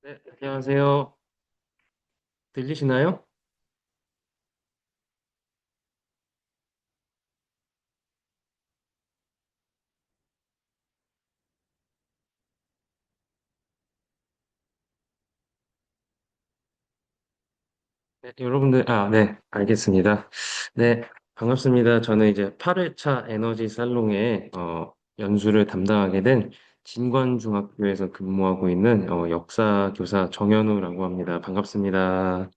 네, 안녕하세요. 들리시나요? 네, 여러분들, 네, 알겠습니다. 네, 반갑습니다. 저는 이제 8회차 에너지 살롱의 연수를 담당하게 된 진관중학교에서 근무하고 있는 역사 교사 정현우라고 합니다. 반갑습니다.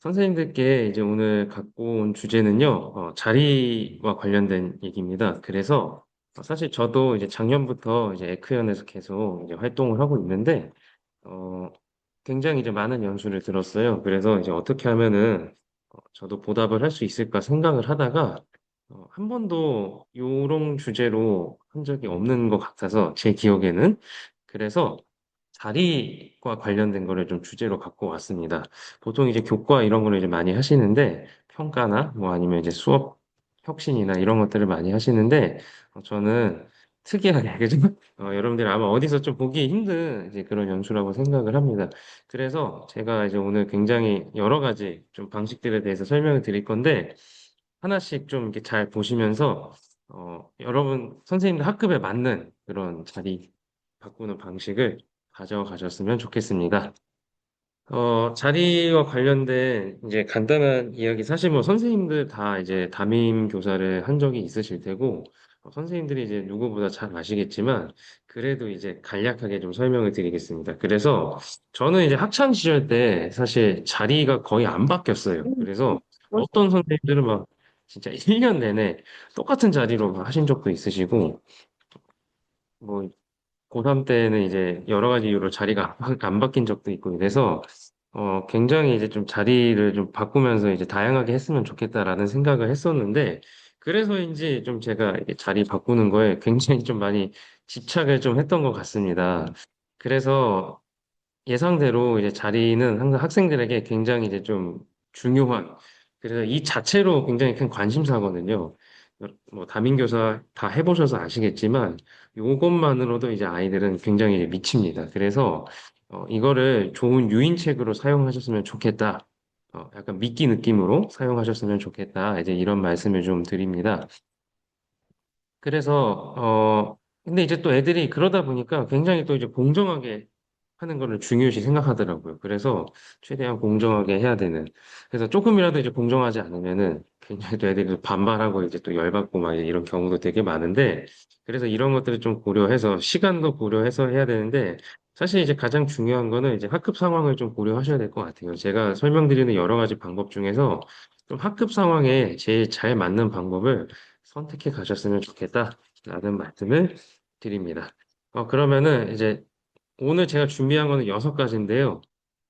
선생님들께 이제 오늘 갖고 온 주제는요, 자리와 관련된 얘기입니다. 그래서 사실 저도 이제 작년부터 이제 에크연에서 계속 이제 활동을 하고 있는데, 어, 굉장히 이제 많은 연수를 들었어요. 그래서 이제 어떻게 하면은 저도 보답을 할 수 있을까 생각을 하다가 한 번도 요런 주제로 한 적이 없는 것 같아서 제 기억에는 그래서 자리과 관련된 거를 좀 주제로 갖고 왔습니다. 보통 이제 교과 이런 거를 이제 많이 하시는데 평가나 뭐 아니면 이제 수업 혁신이나 이런 것들을 많이 하시는데 저는 특이하게 그죠? 여러분들 아마 어디서 좀 보기 힘든 이제 그런 연수라고 생각을 합니다. 그래서 제가 이제 오늘 굉장히 여러 가지 좀 방식들에 대해서 설명을 드릴 건데 하나씩 좀 이렇게 잘 보시면서 여러분 선생님들 학급에 맞는 그런 자리 바꾸는 방식을 가져가셨으면 좋겠습니다. 자리와 관련된 이제 간단한 이야기, 사실 뭐 선생님들 다 이제 담임 교사를 한 적이 있으실 테고, 선생님들이 이제 누구보다 잘 아시겠지만, 그래도 이제 간략하게 좀 설명을 드리겠습니다. 그래서 저는 이제 학창 시절 때 사실 자리가 거의 안 바뀌었어요. 그래서 어떤 선생님들은 막 진짜 1년 내내 똑같은 자리로 막 하신 적도 있으시고, 뭐 고3 때는 이제 여러 가지 이유로 자리가 안 바뀐 적도 있고 이래서 굉장히 이제 좀 자리를 좀 바꾸면서 이제 다양하게 했으면 좋겠다라는 생각을 했었는데 그래서인지 좀 제가 이게 자리 바꾸는 거에 굉장히 좀 많이 집착을 좀 했던 것 같습니다. 그래서 예상대로 이제 자리는 항상 학생들에게 굉장히 이제 좀 중요한, 그래서 이 자체로 굉장히 큰 관심사거든요. 뭐 담임교사 다 해보셔서 아시겠지만 요것만으로도 이제 아이들은 굉장히 이제 미칩니다. 그래서 이거를 좋은 유인책으로 사용하셨으면 좋겠다. 약간 미끼 느낌으로 사용하셨으면 좋겠다. 이제 이런 말씀을 좀 드립니다. 그래서 근데 이제 또 애들이 그러다 보니까 굉장히 또 이제 공정하게 하는 거를 중요시 생각하더라고요. 그래서 최대한 공정하게 해야 되는. 그래서 조금이라도 이제 공정하지 않으면은 굉장히 또 애들이 또 반발하고 이제 또 열받고 막 이런 경우도 되게 많은데 그래서 이런 것들을 좀 고려해서 시간도 고려해서 해야 되는데 사실 이제 가장 중요한 거는 이제 학급 상황을 좀 고려하셔야 될 것 같아요. 제가 설명드리는 여러 가지 방법 중에서 좀 학급 상황에 제일 잘 맞는 방법을 선택해 가셨으면 좋겠다라는 말씀을 드립니다. 그러면은 이제 오늘 제가 준비한 거는 6가지인데요.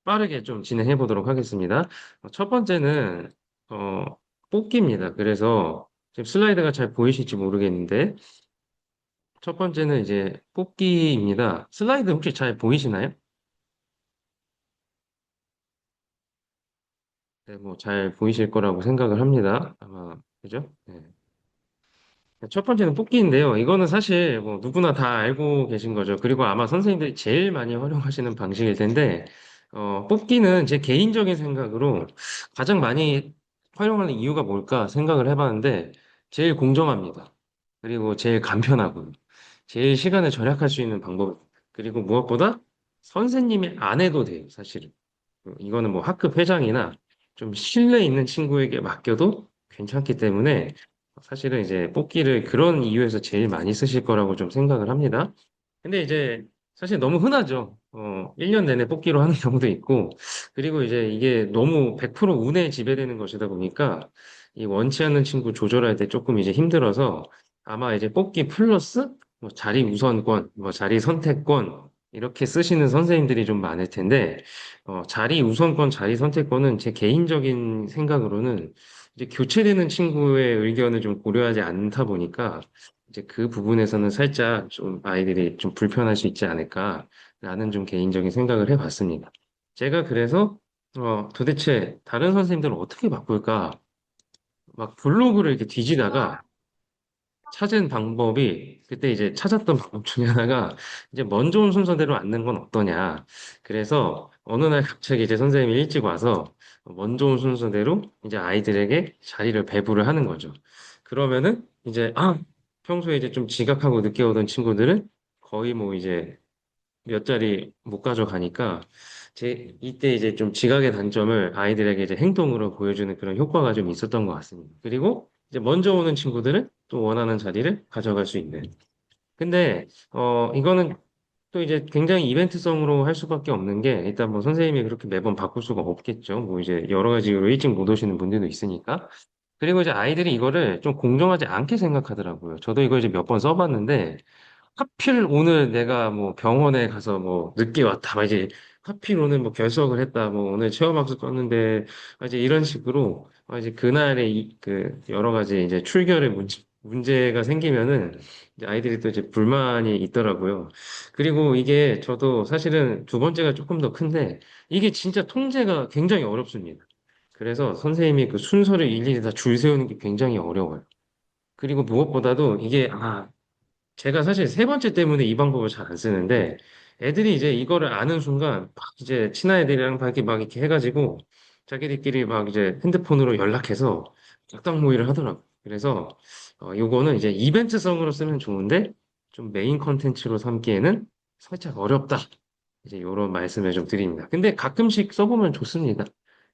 빠르게 좀 진행해 보도록 하겠습니다. 첫 번째는, 어, 뽑기입니다. 그래서 지금 슬라이드가 잘 보이실지 모르겠는데, 첫 번째는 이제 뽑기입니다. 슬라이드 혹시 잘 보이시나요? 네, 뭐 잘 보이실 거라고 생각을 합니다. 아마, 그죠? 네. 첫 번째는 뽑기인데요. 이거는 사실 뭐 누구나 다 알고 계신 거죠. 그리고 아마 선생님들이 제일 많이 활용하시는 방식일 텐데, 뽑기는 제 개인적인 생각으로 가장 많이 활용하는 이유가 뭘까 생각을 해봤는데, 제일 공정합니다. 그리고 제일 간편하고, 제일 시간을 절약할 수 있는 방법, 그리고 무엇보다 선생님이 안 해도 돼요, 사실은. 이거는 뭐 학급 회장이나 좀 신뢰 있는 친구에게 맡겨도 괜찮기 때문에 사실은 이제 뽑기를 그런 이유에서 제일 많이 쓰실 거라고 좀 생각을 합니다. 근데 이제 사실 너무 흔하죠. 1년 내내 뽑기로 하는 경우도 있고, 그리고 이제 이게 너무 100% 운에 지배되는 것이다 보니까 이 원치 않는 친구 조절할 때 조금 이제 힘들어서 아마 이제 뽑기 플러스 뭐 자리 우선권, 뭐 자리 선택권 이렇게 쓰시는 선생님들이 좀 많을 텐데, 자리 우선권, 자리 선택권은 제 개인적인 생각으로는 이제 교체되는 친구의 의견을 좀 고려하지 않다 보니까 이제 그 부분에서는 살짝 좀 아이들이 좀 불편할 수 있지 않을까라는 좀 개인적인 생각을 해봤습니다. 제가 그래서 도대체 다른 선생님들은 어떻게 바꿀까 막 블로그를 이렇게 뒤지다가 찾은 방법이 그때 이제 찾았던 방법 중에 하나가 이제 먼저 온 순서대로 앉는 건 어떠냐. 그래서 어느 날 갑자기 이제 선생님이 일찍 와서 먼저 온 순서대로 이제 아이들에게 자리를 배부를 하는 거죠. 그러면은 이제 평소에 이제 좀 지각하고 늦게 오던 친구들은 거의 뭐 이제 몇 자리 못 가져가니까 이때 이제 좀 지각의 단점을 아이들에게 이제 행동으로 보여주는 그런 효과가 좀 있었던 것 같습니다. 그리고 이제 먼저 오는 친구들은 또 원하는 자리를 가져갈 수 있는. 근데 이거는 또 이제 굉장히 이벤트성으로 할 수밖에 없는 게 일단 뭐 선생님이 그렇게 매번 바꿀 수가 없겠죠. 뭐 이제 여러 가지 이유로 일찍 못 오시는 분들도 있으니까. 그리고 이제 아이들이 이거를 좀 공정하지 않게 생각하더라고요. 저도 이거 이제 몇 번 써봤는데 하필 오늘 내가 뭐 병원에 가서 뭐 늦게 왔다. 막 이제 하필 오늘 뭐 결석을 했다. 뭐 오늘 체험학습 껐는데 이제 이런 식으로 이제 그날의 그 여러 가지 이제 출결의 문제가 생기면은 이제 아이들이 또 이제 불만이 있더라고요. 그리고 이게 저도 사실은 두 번째가 조금 더 큰데 이게 진짜 통제가 굉장히 어렵습니다. 그래서 선생님이 그 순서를 일일이 다 줄 세우는 게 굉장히 어려워요. 그리고 무엇보다도 이게 제가 사실 세 번째 때문에 이 방법을 잘 안 쓰는데 애들이 이제 이거를 아는 순간 막 이제 친한 애들이랑 막 이렇게 해가지고 자기들끼리 막 이제 핸드폰으로 연락해서 작당 모의를 하더라고. 그래서 요거는 이제 이벤트성으로 쓰면 좋은데 좀 메인 컨텐츠로 삼기에는 살짝 어렵다. 이제 요런 말씀을 좀 드립니다. 근데 가끔씩 써보면 좋습니다.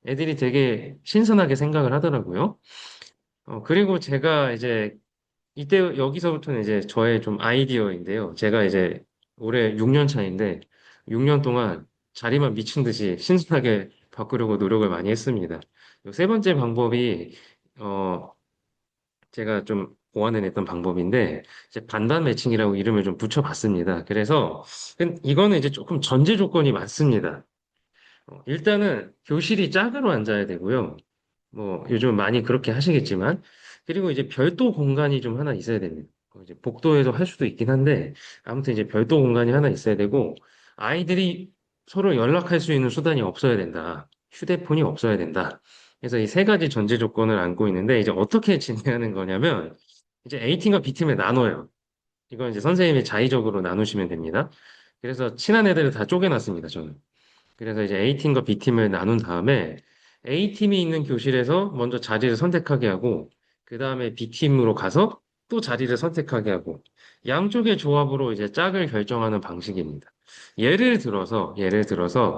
애들이 되게 신선하게 생각을 하더라고요. 그리고 제가 이제 이때 여기서부터는 이제 저의 좀 아이디어인데요. 제가 이제 올해 6년 차인데 6년 동안 자리만 미친 듯이 신선하게 바꾸려고 노력을 많이 했습니다. 요세 번째 방법이 어 제가 좀 고안해냈던 방법인데 이제 반반 매칭이라고 이름을 좀 붙여봤습니다. 그래서 이거는 이제 조금 전제 조건이 많습니다. 일단은 교실이 짝으로 앉아야 되고요. 뭐 요즘 많이 그렇게 하시겠지만 그리고 이제 별도 공간이 좀 하나 있어야 됩니다. 이제 복도에서 할 수도 있긴 한데 아무튼 이제 별도 공간이 하나 있어야 되고 아이들이 서로 연락할 수 있는 수단이 없어야 된다. 휴대폰이 없어야 된다. 그래서 이 세 가지 전제 조건을 안고 있는데 이제 어떻게 진행하는 거냐면 이제 A팀과 B팀을 나눠요. 이건 이제 선생님이 자의적으로 나누시면 됩니다. 그래서 친한 애들을 다 쪼개놨습니다, 저는. 그래서 이제 A팀과 B팀을 나눈 다음에 A팀이 있는 교실에서 먼저 자리를 선택하게 하고, 그 다음에 B팀으로 가서 또 자리를 선택하게 하고, 양쪽의 조합으로 이제 짝을 결정하는 방식입니다. 예를 들어서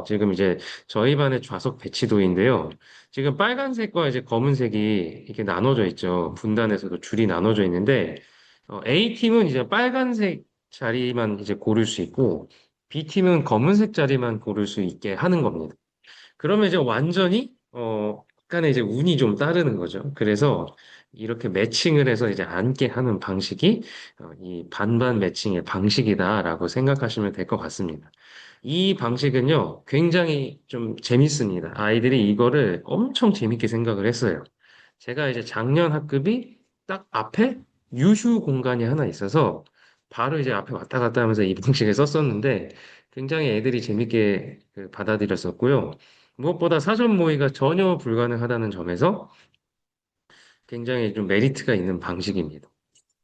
지금 이제 저희 반의 좌석 배치도인데요. 지금 빨간색과 이제 검은색이 이렇게 나눠져 있죠. 분단에서도 줄이 나눠져 있는데, A팀은 이제 빨간색 자리만 이제 고를 수 있고, B팀은 검은색 자리만 고를 수 있게 하는 겁니다. 그러면 이제 완전히, 약간의 이제 운이 좀 따르는 거죠. 그래서 이렇게 매칭을 해서 이제 앉게 하는 방식이 이 반반 매칭의 방식이다라고 생각하시면 될 것 같습니다. 이 방식은요, 굉장히 좀 재밌습니다. 아이들이 이거를 엄청 재밌게 생각을 했어요. 제가 이제 작년 학급이 딱 앞에 유휴 공간이 하나 있어서 바로 이제 앞에 왔다 갔다 하면서 이 방식을 썼었는데 굉장히 애들이 재밌게 받아들였었고요. 무엇보다 사전 모의가 전혀 불가능하다는 점에서 굉장히 좀 메리트가 있는 방식입니다.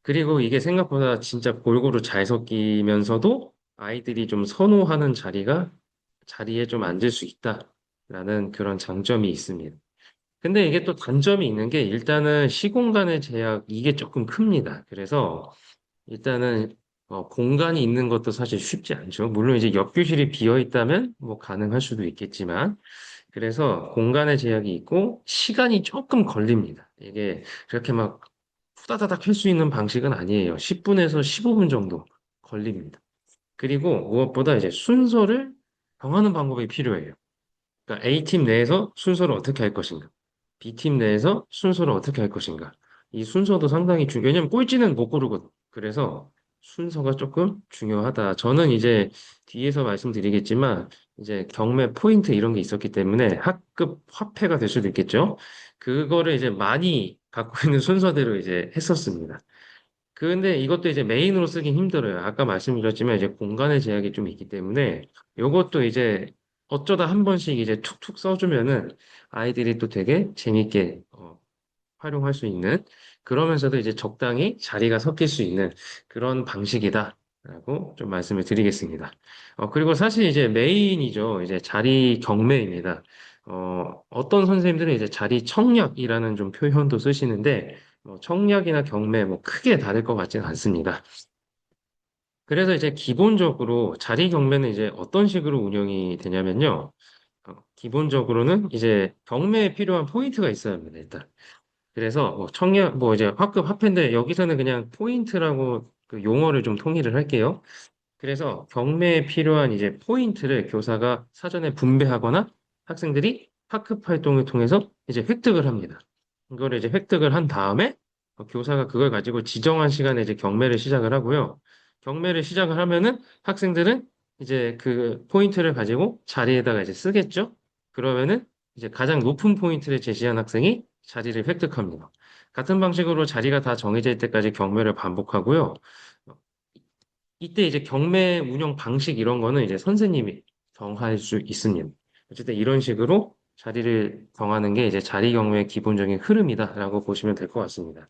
그리고 이게 생각보다 진짜 골고루 잘 섞이면서도 아이들이 좀 선호하는 자리에 좀 앉을 수 있다라는 그런 장점이 있습니다. 근데 이게 또 단점이 있는 게 일단은 시공간의 제약 이게 조금 큽니다. 그래서 일단은 공간이 있는 것도 사실 쉽지 않죠. 물론 이제 옆 교실이 비어 있다면 뭐 가능할 수도 있겠지만 그래서 공간의 제약이 있고 시간이 조금 걸립니다. 이게 그렇게 막 후다다닥 할 수 있는 방식은 아니에요. 10분에서 15분 정도 걸립니다. 그리고 무엇보다 이제 순서를 정하는 방법이 필요해요. 그러니까 A팀 내에서 순서를 어떻게 할 것인가, B팀 내에서 순서를 어떻게 할 것인가. 이 순서도 상당히 왜냐면 꼴찌는 못 고르거든. 그래서 순서가 조금 중요하다. 저는 이제 뒤에서 말씀드리겠지만 이제 경매 포인트 이런 게 있었기 때문에 학급 화폐가 될 수도 있겠죠. 그거를 이제 많이 갖고 있는 순서대로 이제 했었습니다. 근데 이것도 이제 메인으로 쓰긴 힘들어요. 아까 말씀드렸지만 이제 공간의 제약이 좀 있기 때문에 요것도 이제 어쩌다 한 번씩 이제 툭툭 써주면은 아이들이 또 되게 재밌게 활용할 수 있는 그러면서도 이제 적당히 자리가 섞일 수 있는 그런 방식이다라고 좀 말씀을 드리겠습니다. 그리고 사실 이제 메인이죠. 이제 자리 경매입니다. 어떤 선생님들은 이제 자리 청약이라는 좀 표현도 쓰시는데, 뭐 청약이나 경매 뭐 크게 다를 것 같지는 않습니다. 그래서 이제 기본적으로 자리 경매는 이제 어떤 식으로 운영이 되냐면요. 기본적으로는 이제 경매에 필요한 포인트가 있어야 합니다, 일단. 그래서 뭐 청약, 뭐 이제 학급 화폐인데 여기서는 그냥 포인트라고 그 용어를 좀 통일을 할게요. 그래서 경매에 필요한 이제 포인트를 교사가 사전에 분배하거나 학생들이 학급 활동을 통해서 이제 획득을 합니다. 이거를 이제 획득을 한 다음에 교사가 그걸 가지고 지정한 시간에 이제 경매를 시작을 하고요. 경매를 시작을 하면은 학생들은 이제 그 포인트를 가지고 자리에다가 이제 쓰겠죠. 그러면은 이제 가장 높은 포인트를 제시한 학생이 자리를 획득합니다. 같은 방식으로 자리가 다 정해질 때까지 경매를 반복하고요. 이때 이제 경매 운영 방식 이런 거는 이제 선생님이 정할 수 있습니다. 어쨌든 이런 식으로 자리를 정하는 게 이제 자리 경매의 기본적인 흐름이다라고 보시면 될 것 같습니다.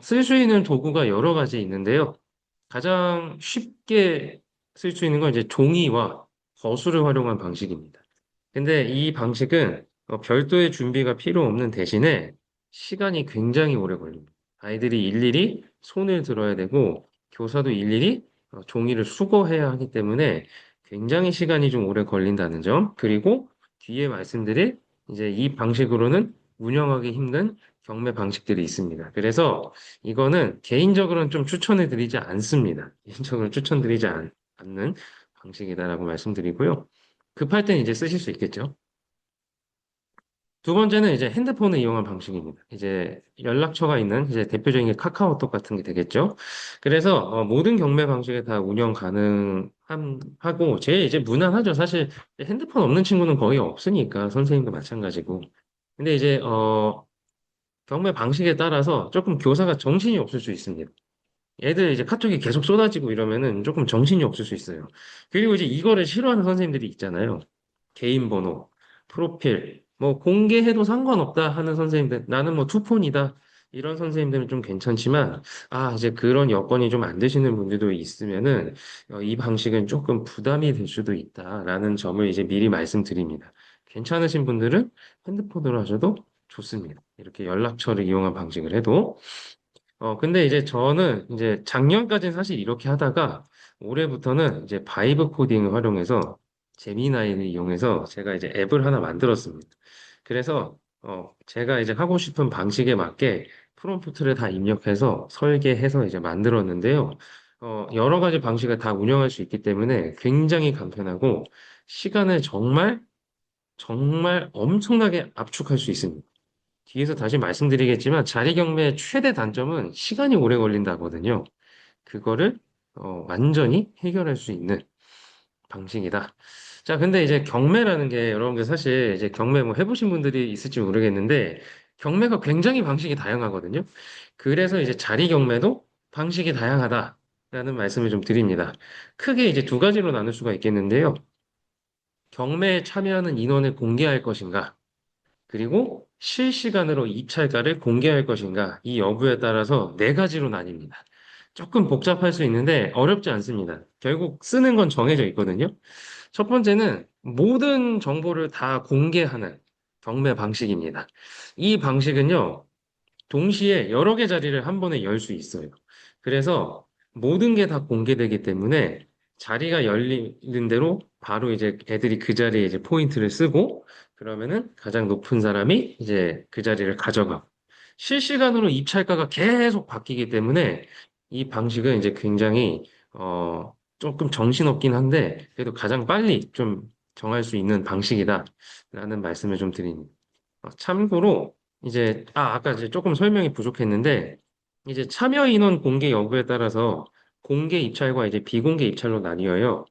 쓸 수 있는 도구가 여러 가지 있는데요. 가장 쉽게 쓸 수 있는 건 이제 종이와 거수를 활용한 방식입니다. 근데 이 방식은 별도의 준비가 필요 없는 대신에 시간이 굉장히 오래 걸립니다. 아이들이 일일이 손을 들어야 되고 교사도 일일이 종이를 수거해야 하기 때문에 굉장히 시간이 좀 오래 걸린다는 점. 그리고 뒤에 말씀드릴 이제 이 방식으로는 운영하기 힘든 경매 방식들이 있습니다. 그래서 이거는 개인적으로는 좀 추천해 드리지 않습니다. 개인적으로 추천드리지 않는 방식이다라고 말씀드리고요. 급할 땐 이제 쓰실 수 있겠죠. 두 번째는 이제 핸드폰을 이용한 방식입니다. 이제 연락처가 있는 이제 대표적인 게 카카오톡 같은 게 되겠죠. 그래서 모든 경매 방식에 다 운영 가능하고 제일 이제 무난하죠. 사실 핸드폰 없는 친구는 거의 없으니까 선생님도 마찬가지고. 근데 이제 경매 방식에 따라서 조금 교사가 정신이 없을 수 있습니다. 애들 이제 카톡이 계속 쏟아지고 이러면은 조금 정신이 없을 수 있어요. 그리고 이제 이거를 싫어하는 선생님들이 있잖아요. 개인 번호, 프로필, 뭐 공개해도 상관없다 하는 선생님들, 나는 뭐 투폰이다. 이런 선생님들은 좀 괜찮지만, 이제 그런 여건이 좀 안 되시는 분들도 있으면은, 이 방식은 조금 부담이 될 수도 있다라는 점을 이제 미리 말씀드립니다. 괜찮으신 분들은 핸드폰으로 하셔도 좋습니다. 이렇게 연락처를 이용한 방식을 해도. 근데 이제 저는 이제 작년까지는 사실 이렇게 하다가 올해부터는 이제 바이브 코딩을 활용해서 제미나이를 이용해서 제가 이제 앱을 하나 만들었습니다. 그래서 제가 이제 하고 싶은 방식에 맞게 프롬프트를 다 입력해서 설계해서 이제 만들었는데요. 여러 가지 방식을 다 운영할 수 있기 때문에 굉장히 간편하고 시간을 정말 정말 엄청나게 압축할 수 있습니다. 뒤에서 다시 말씀드리겠지만 자리 경매의 최대 단점은 시간이 오래 걸린다거든요. 그거를 완전히 해결할 수 있는 방식이다. 자, 근데 이제 경매라는 게 여러분들 사실 이제 경매 뭐 해보신 분들이 있을지 모르겠는데 경매가 굉장히 방식이 다양하거든요. 그래서 이제 자리 경매도 방식이 다양하다라는 말씀을 좀 드립니다. 크게 이제 두 가지로 나눌 수가 있겠는데요. 경매에 참여하는 인원을 공개할 것인가? 그리고 실시간으로 입찰가를 공개할 것인가, 이 여부에 따라서 네 가지로 나뉩니다. 조금 복잡할 수 있는데 어렵지 않습니다. 결국 쓰는 건 정해져 있거든요. 첫 번째는 모든 정보를 다 공개하는 경매 방식입니다. 이 방식은요, 동시에 여러 개 자리를 한 번에 열 수 있어요. 그래서 모든 게 다 공개되기 때문에 자리가 열리는 대로 바로 이제 애들이 그 자리에 이제 포인트를 쓰고 그러면은 가장 높은 사람이 이제 그 자리를 가져가고 실시간으로 입찰가가 계속 바뀌기 때문에 이 방식은 이제 굉장히 조금 정신없긴 한데 그래도 가장 빨리 좀 정할 수 있는 방식이다라는 말씀을 좀 드립니다. 참고로 이제 아까 이제 조금 설명이 부족했는데 이제 참여 인원 공개 여부에 따라서 공개 입찰과 이제 비공개 입찰로 나뉘어요.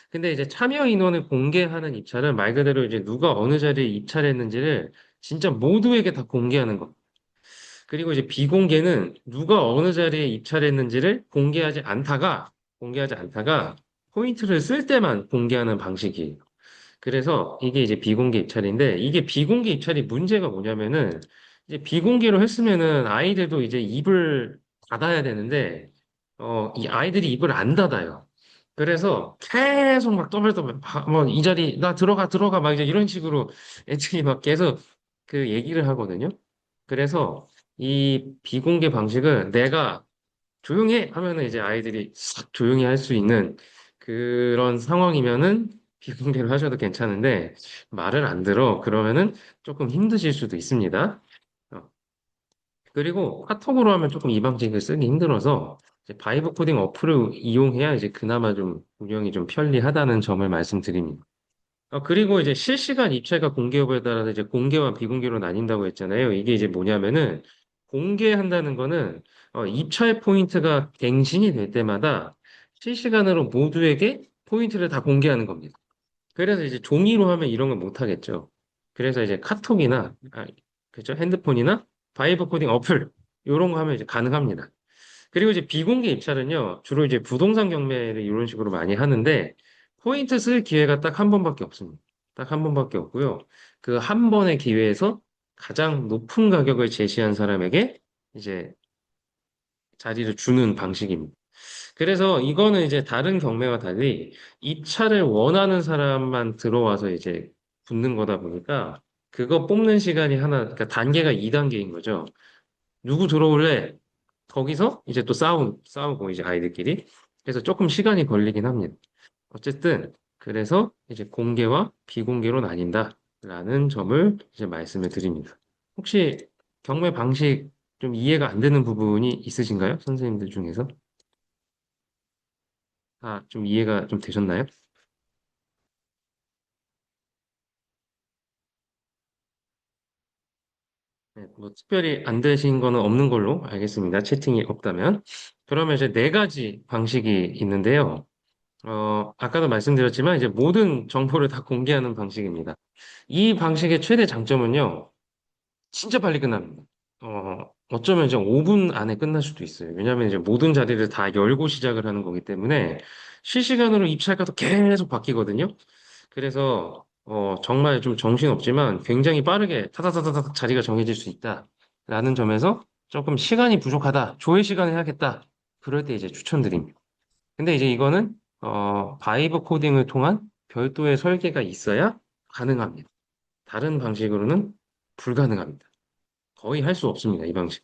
근데 이제 참여 인원을 공개하는 입찰은 말 그대로 이제 누가 어느 자리에 입찰했는지를 진짜 모두에게 다 공개하는 거. 그리고 이제 비공개는 누가 어느 자리에 입찰했는지를 공개하지 않다가 포인트를 쓸 때만 공개하는 방식이에요. 그래서 이게 이제 비공개 입찰인데 이게 비공개 입찰이 문제가 뭐냐면은 이제 비공개로 했으면은 아이들도 이제 입을 닫아야 되는데, 이 아이들이 입을 안 닫아요. 그래서 계속 막 떠벌떠벌, 뭐, 이 자리, 나 들어가, 들어가, 막 이제 이런 식으로 애들이 막 계속 그 얘기를 하거든요. 그래서 이 비공개 방식은 내가 조용히 해! 하면은 이제 아이들이 싹 조용히 할 수 있는 그런 상황이면은 비공개로 하셔도 괜찮은데 말을 안 들어. 그러면은 조금 힘드실 수도 있습니다. 어, 그리고 카톡으로 하면 조금 이 방식을 쓰기 힘들어서 이제 바이브 코딩 어플을 이용해야 이제 그나마 좀 운영이 좀 편리하다는 점을 말씀드립니다. 그리고 이제 실시간 입찰과 공개 여부에 따라서 이제 공개와 비공개로 나뉜다고 했잖아요. 이게 이제 뭐냐면은 공개한다는 거는 입찰 포인트가 갱신이 될 때마다 실시간으로 모두에게 포인트를 다 공개하는 겁니다. 그래서 이제 종이로 하면 이런 걸 못 하겠죠. 그래서 이제 카톡이나 그죠? 핸드폰이나 바이브 코딩 어플 이런 거 하면 이제 가능합니다. 그리고 이제 비공개 입찰은요, 주로 이제 부동산 경매를 이런 식으로 많이 하는데, 포인트 쓸 기회가 딱 한 번밖에 없습니다. 딱 한 번밖에 없고요. 그 한 번의 기회에서 가장 높은 가격을 제시한 사람에게 이제 자리를 주는 방식입니다. 그래서 이거는 이제 다른 경매와 달리 입찰을 원하는 사람만 들어와서 이제 붙는 거다 보니까 그거 뽑는 시간이 하나, 그러니까 단계가 2단계인 거죠. 누구 들어올래? 거기서 이제 또 싸우고 이제 아이들끼리. 그래서 조금 시간이 걸리긴 합니다. 어쨌든, 그래서 이제 공개와 비공개로 나뉜다라는 점을 이제 말씀을 드립니다. 혹시 경매 방식 좀 이해가 안 되는 부분이 있으신가요? 선생님들 중에서? 좀 이해가 좀 되셨나요? 네, 뭐 특별히 안 되신 거는 없는 걸로 알겠습니다. 채팅이 없다면. 그러면 이제 네 가지 방식이 있는데요. 아까도 말씀드렸지만 이제 모든 정보를 다 공개하는 방식입니다. 이 방식의 최대 장점은요, 진짜 빨리 끝납니다. 어쩌면 이제 5분 안에 끝날 수도 있어요. 왜냐하면 이제 모든 자리를 다 열고 시작을 하는 거기 때문에 실시간으로 입찰가도 계속 바뀌거든요. 그래서 정말 좀 정신없지만 굉장히 빠르게 타다다다닥 자리가 정해질 수 있다라는 점에서 조금 시간이 부족하다, 조회 시간을 해야겠다. 그럴 때 이제 추천드립니다. 근데 이제 이거는 바이브 코딩을 통한 별도의 설계가 있어야 가능합니다. 다른 방식으로는 불가능합니다. 거의 할 수 없습니다. 이 방식.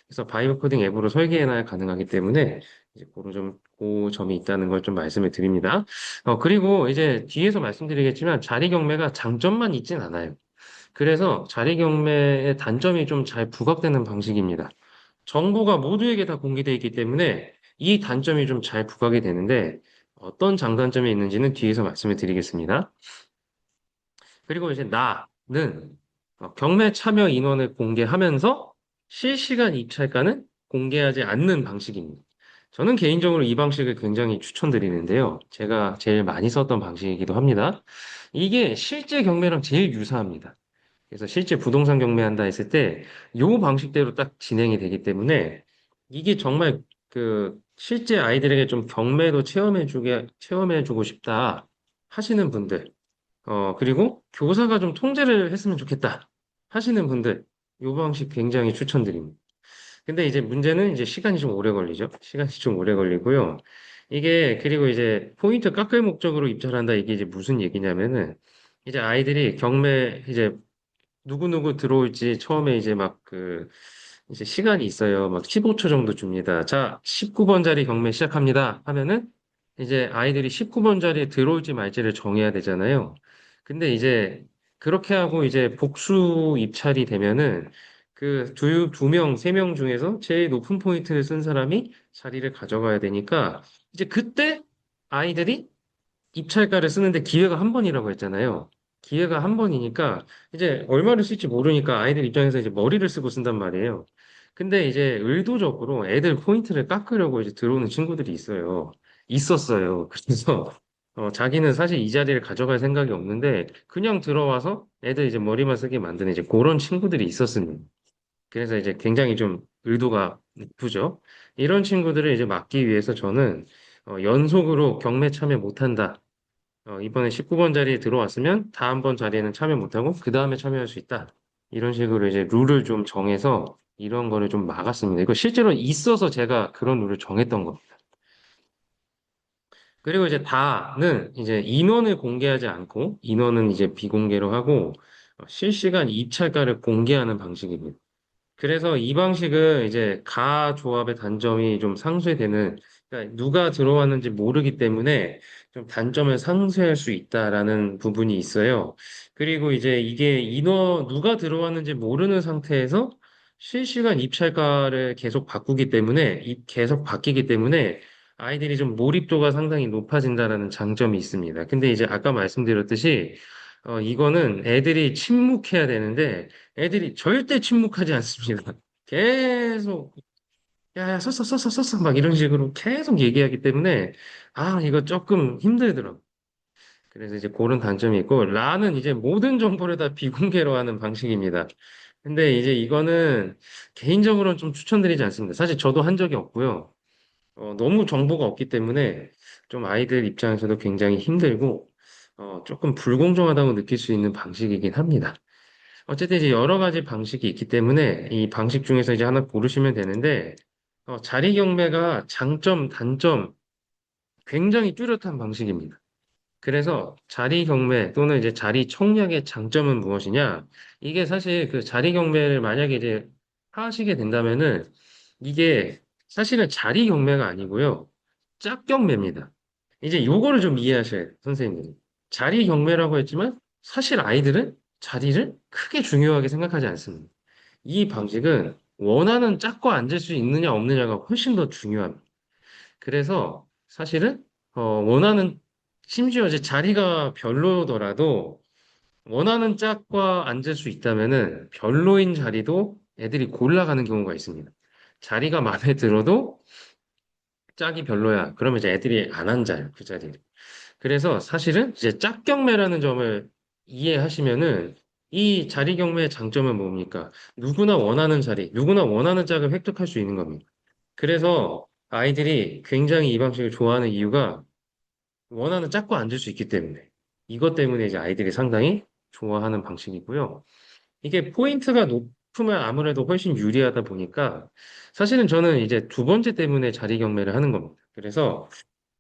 그래서 바이브 코딩 앱으로 설계해놔야 가능하기 때문에 이제 그 점이 있다는 걸 좀 말씀을 드립니다. 그리고 이제 뒤에서 말씀드리겠지만 자리 경매가 장점만 있진 않아요. 그래서 자리 경매의 단점이 좀 잘 부각되는 방식입니다. 정보가 모두에게 다 공개되어 있기 때문에 이 단점이 좀 잘 부각이 되는데 어떤 장단점이 있는지는 뒤에서 말씀을 드리겠습니다. 그리고 이제 나는 경매 참여 인원을 공개하면서 실시간 입찰가는 공개하지 않는 방식입니다. 저는 개인적으로 이 방식을 굉장히 추천드리는데요. 제가 제일 많이 썼던 방식이기도 합니다. 이게 실제 경매랑 제일 유사합니다. 그래서 실제 부동산 경매한다 했을 때, 요 방식대로 딱 진행이 되기 때문에, 이게 정말 그, 실제 아이들에게 좀 경매도 체험해주고 싶다 하시는 분들, 그리고 교사가 좀 통제를 했으면 좋겠다 하시는 분들, 요 방식 굉장히 추천드립니다. 근데 이제 문제는 이제 시간이 좀 오래 걸리죠. 시간이 좀 오래 걸리고요. 이게, 그리고 이제 포인트 깎을 목적으로 입찰한다, 이게 이제 무슨 얘기냐면은, 이제 아이들이 경매 이제 누구누구 들어올지 처음에 이제 막 이제 시간이 있어요. 막 15초 정도 줍니다. 자, 19번 자리 경매 시작합니다. 하면은 이제 아이들이 19번 자리에 들어올지 말지를 정해야 되잖아요. 근데 이제 그렇게 하고 이제 복수 입찰이 되면은 그 두 명, 세 명 중에서 제일 높은 포인트를 쓴 사람이 자리를 가져가야 되니까 이제 그때 아이들이 입찰가를 쓰는데 기회가 한 번이라고 했잖아요. 기회가 한 번이니까 이제 얼마를 쓸지 모르니까 아이들 입장에서 이제 머리를 쓰고 쓴단 말이에요. 근데 이제 의도적으로 애들 포인트를 깎으려고 이제 들어오는 친구들이 있었어요. 그래서 자기는 사실 이 자리를 가져갈 생각이 없는데 그냥 들어와서 애들 이제 머리만 쓰게 만드는 이제 그런 친구들이 있었습니다. 그래서 이제 굉장히 좀 의도가 나쁘죠. 이런 친구들을 이제 막기 위해서 저는 연속으로 경매 참여 못한다. 이번에 19번 자리에 들어왔으면 다음번 자리에는 참여 못하고 그 다음에 참여할 수 있다. 이런 식으로 이제 룰을 좀 정해서 이런 거를 좀 막았습니다. 이거 실제로 있어서 제가 그런 룰을 정했던 겁니다. 그리고 이제 다는 이제 인원을 공개하지 않고 인원은 이제 비공개로 하고 실시간 입찰가를 공개하는 방식입니다. 그래서 이 방식은 이제 가 조합의 단점이 좀 상쇄되는, 그러니까 누가 들어왔는지 모르기 때문에 좀 단점을 상쇄할 수 있다라는 부분이 있어요. 그리고 이제 이게 누가 들어왔는지 모르는 상태에서 실시간 입찰가를 계속 바꾸기 때문에, 계속 바뀌기 때문에 아이들이 좀 몰입도가 상당히 높아진다라는 장점이 있습니다. 근데 이제 아까 말씀드렸듯이, 이거는 애들이 침묵해야 되는데, 애들이 절대 침묵하지 않습니다. 계속, 야, 야, 썼어, 막 이런 식으로 계속 얘기하기 때문에, 아, 이거 조금 힘들더라고. 그래서 이제 그런 단점이 있고, 라는 이제 모든 정보를 다 비공개로 하는 방식입니다. 근데 이제 이거는 개인적으로는 좀 추천드리지 않습니다. 사실 저도 한 적이 없고요. 너무 정보가 없기 때문에 좀 아이들 입장에서도 굉장히 힘들고, 조금 불공정하다고 느낄 수 있는 방식이긴 합니다. 어쨌든 이제 여러 가지 방식이 있기 때문에 이 방식 중에서 이제 하나 고르시면 되는데, 자리 경매가 장점, 단점 굉장히 뚜렷한 방식입니다. 그래서 자리 경매 또는 이제 자리 청약의 장점은 무엇이냐? 이게 사실 그 자리 경매를 만약에 이제 하시게 된다면은 이게 사실은 자리 경매가 아니고요. 짝 경매입니다. 이제 요거를 좀 이해하셔야 돼요, 선생님들이. 자리 경매라고 했지만 사실 아이들은 자리를 크게 중요하게 생각하지 않습니다. 이 방식은 원하는 짝과 앉을 수 있느냐 없느냐가 훨씬 더 중요합니다. 그래서 사실은 원하는 심지어 이제 자리가 별로더라도 원하는 짝과 앉을 수 있다면은 별로인 자리도 애들이 골라가는 경우가 있습니다. 자리가 마음에 들어도 짝이 별로야. 그러면 이제 애들이 안 앉아요, 그 자리를. 그래서 사실은 이제 짝경매라는 점을 이해하시면은 이 자리 경매의 장점은 뭡니까? 누구나 원하는 짝을 획득할 수 있는 겁니다. 그래서 아이들이 굉장히 이 방식을 좋아하는 이유가 원하는 짝과 앉을 수 있기 때문에. 이것 때문에 이제 아이들이 상당히 좋아하는 방식이고요. 이게 포인트가 높으면 아무래도 훨씬 유리하다 보니까 사실은 저는 이제 두 번째 때문에 자리 경매를 하는 겁니다. 그래서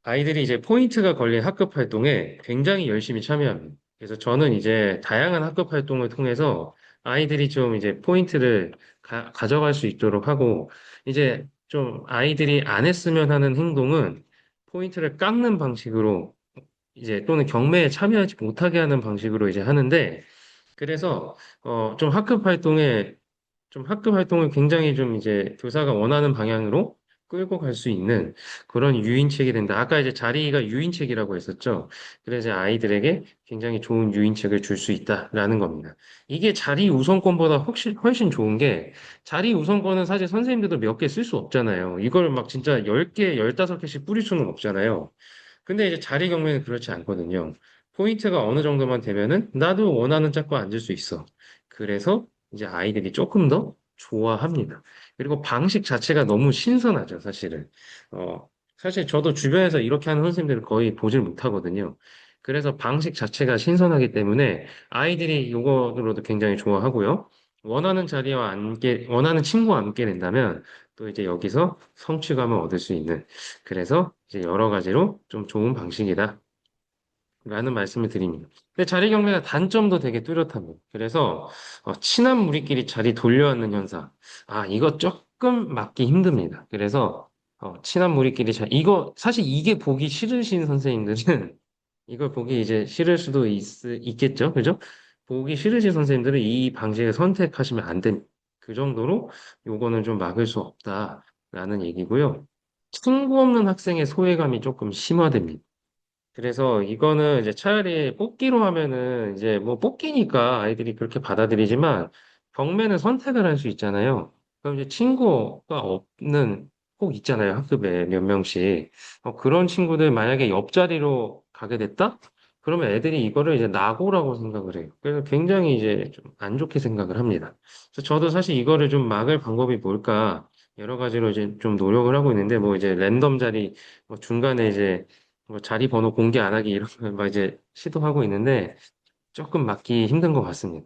아이들이 이제 포인트가 걸린 학급 활동에 굉장히 열심히 참여합니다. 그래서 저는 이제 다양한 학급 활동을 통해서 아이들이 좀 이제 포인트를 가져갈 수 있도록 하고, 이제 좀 아이들이 안 했으면 하는 행동은 포인트를 깎는 방식으로 이제 또는 경매에 참여하지 못하게 하는 방식으로 이제 하는데, 그래서 좀 학급 활동을 굉장히 좀 이제 교사가 원하는 방향으로 끌고 갈 수 있는 그런 유인책이 된다. 아까 이제 자리가 유인책이라고 했었죠. 그래서 아이들에게 굉장히 좋은 유인책을 줄 수 있다라는 겁니다. 이게 자리 우선권보다 훨씬 좋은 게 자리 우선권은 사실 선생님들도 몇 개 쓸 수 없잖아요. 이걸 막 진짜 10개, 15개씩 뿌릴 수는 없잖아요. 근데 이제 자리 경매는 그렇지 않거든요. 포인트가 어느 정도만 되면은 나도 원하는 짝과 앉을 수 있어. 그래서 이제 아이들이 조금 더 좋아합니다. 그리고 방식 자체가 너무 신선하죠, 사실은. 사실 저도 주변에서 이렇게 하는 선생님들을 거의 보질 못하거든요. 그래서 방식 자체가 신선하기 때문에 아이들이 이거로도 굉장히 좋아하고요. 원하는 친구와 함께 된다면 또 이제 여기서 성취감을 얻을 수 있는 그래서 이제 여러 가지로 좀 좋은 방식이다. 라는 말씀을 드립니다. 근데 자리 경매가 단점도 되게 뚜렷합니다. 그래서 친한 무리끼리 자리 돌려앉는 현상. 아, 이거 조금 막기 힘듭니다. 그래서 친한 무리끼리 이거 사실 이게 보기 싫으신 선생님들은 이걸 보기 이제 싫을 수도 있겠죠. 그죠? 보기 싫으신 선생님들은 이 방식을 선택하시면 안 됩니다. 그 정도로 요거는 좀 막을 수 없다라는 얘기고요. 친구 없는 학생의 소외감이 조금 심화됩니다. 그래서 이거는 이제 차라리 뽑기로 하면은 이제 뭐 뽑기니까 아이들이 그렇게 받아들이지만 경매는 선택을 할 수 있잖아요. 그럼 이제 친구가 없는 꼭 있잖아요. 학급에 몇 명씩. 그런 친구들 만약에 옆자리로 가게 됐다? 그러면 애들이 이거를 이제 낙오라고 생각을 해요. 그래서 굉장히 이제 좀 안 좋게 생각을 합니다. 그래서 저도 사실 이거를 좀 막을 방법이 뭘까 여러 가지로 이제 좀 노력을 하고 있는데 뭐 이제 랜덤 자리 뭐 중간에 이제 뭐 자리 번호 공개 안 하기 이런 거 막 이제 시도하고 있는데 조금 맞기 힘든 것 같습니다.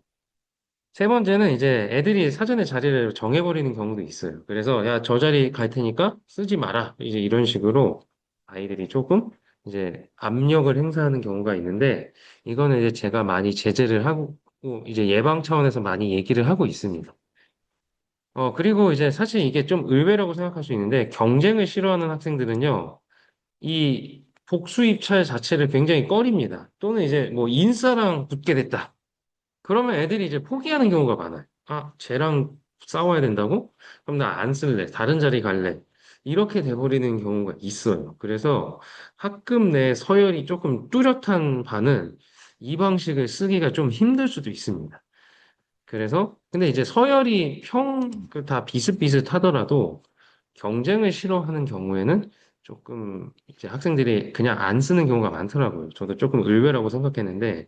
세 번째는 이제 애들이 사전에 자리를 정해버리는 경우도 있어요. 그래서 야, 저 자리 갈 테니까 쓰지 마라. 이제 이런 식으로 아이들이 조금 이제 압력을 행사하는 경우가 있는데 이거는 이제 제가 많이 제재를 하고 이제 예방 차원에서 많이 얘기를 하고 있습니다. 그리고 이제 사실 이게 좀 의외라고 생각할 수 있는데 경쟁을 싫어하는 학생들은요. 이 복수 입찰 자체를 굉장히 꺼립니다. 또는 이제 뭐 인싸랑 붙게 됐다. 그러면 애들이 이제 포기하는 경우가 많아요. 아, 쟤랑 싸워야 된다고? 그럼 나 안 쓸래. 다른 자리 갈래. 이렇게 돼버리는 경우가 있어요. 그래서 학급 내 서열이 조금 뚜렷한 반은 이 방식을 쓰기가 좀 힘들 수도 있습니다. 그래서, 근데 이제 서열이 다 비슷비슷하더라도 경쟁을 싫어하는 경우에는 조금 이제 학생들이 그냥 안 쓰는 경우가 많더라고요. 저도 조금 의외라고 생각했는데,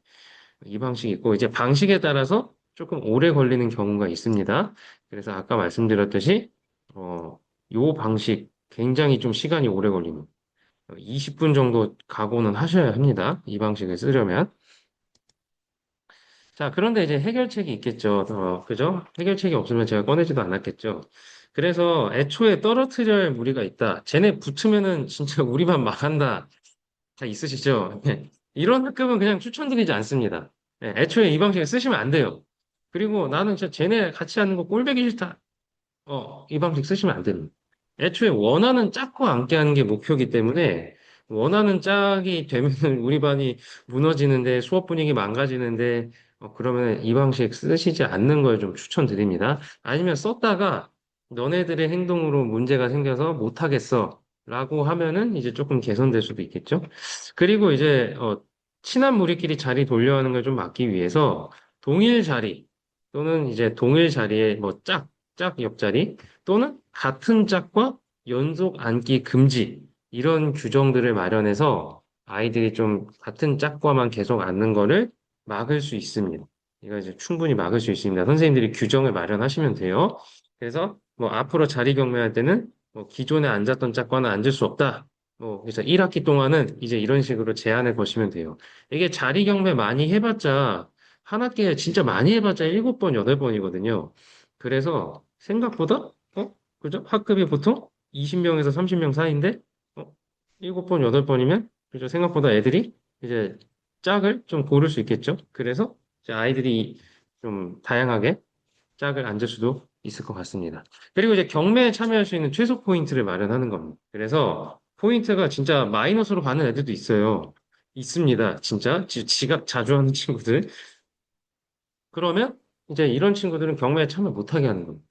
이 방식이 있고, 이제 방식에 따라서 조금 오래 걸리는 경우가 있습니다. 그래서 아까 말씀드렸듯이, 요 방식 굉장히 좀 시간이 오래 걸립니다. 20분 정도 각오는 하셔야 합니다. 이 방식을 쓰려면. 자, 그런데 이제 해결책이 있겠죠. 그죠? 해결책이 없으면 제가 꺼내지도 않았겠죠. 그래서 애초에 떨어뜨려야 할 무리가 있다. 쟤네 붙으면은 진짜 우리만 망한다. 다 있으시죠? 네. 이런 학급은 그냥 추천드리지 않습니다. 네, 애초에 이 방식을 쓰시면 안 돼요. 그리고 나는 진짜 쟤네 같이 하는 거 꼴보기 싫다. 이 방식 쓰시면 안 됩니다. 애초에 원하는 짝과 함께 하는 게 목표이기 때문에 원하는 짝이 되면 우리 반이 무너지는데 수업 분위기 망가지는데 그러면 이 방식 쓰시지 않는 걸 좀 추천드립니다. 아니면 썼다가 너네들의 행동으로 문제가 생겨서 못하겠어 라고 하면은 이제 조금 개선될 수도 있겠죠. 그리고 이제 친한 무리끼리 자리 돌려하는 걸 좀 막기 위해서 동일 자리 또는 이제 동일 자리에 뭐 짝 옆자리 또는 같은 짝과 연속 앉기 금지 이런 규정들을 마련해서 아이들이 좀 같은 짝과만 계속 앉는 거를 막을 수 있습니다. 이거 이제 충분히 막을 수 있습니다. 선생님들이 규정을 마련하시면 돼요. 그래서 뭐 앞으로 자리 경매할 때는 뭐 기존에 앉았던 짝과는 앉을 수 없다. 뭐 그래서 1학기 동안은 이제 이런 식으로 제한을 거시면 돼요. 이게 자리 경매 많이 해봤자 한 학기에 진짜 많이 해봤자 7번, 8번이거든요. 그래서 생각보다 그죠? 학급이 보통 20명에서 30명 사이인데 7번, 8번이면 그죠? 생각보다 애들이 이제 짝을 좀 고를 수 있겠죠? 그래서 이제 아이들이 좀 다양하게 짝을 앉을 수도 있을 것 같습니다. 그리고 이제 경매에 참여할 수 있는 최소 포인트를 마련하는 겁니다. 그래서 포인트가 진짜 마이너스로 가는 애들도 있어요. 있습니다. 진짜 지각 자주 하는 친구들. 그러면 이제 이런 친구들은 경매에 참여 못하게 하는 겁니다.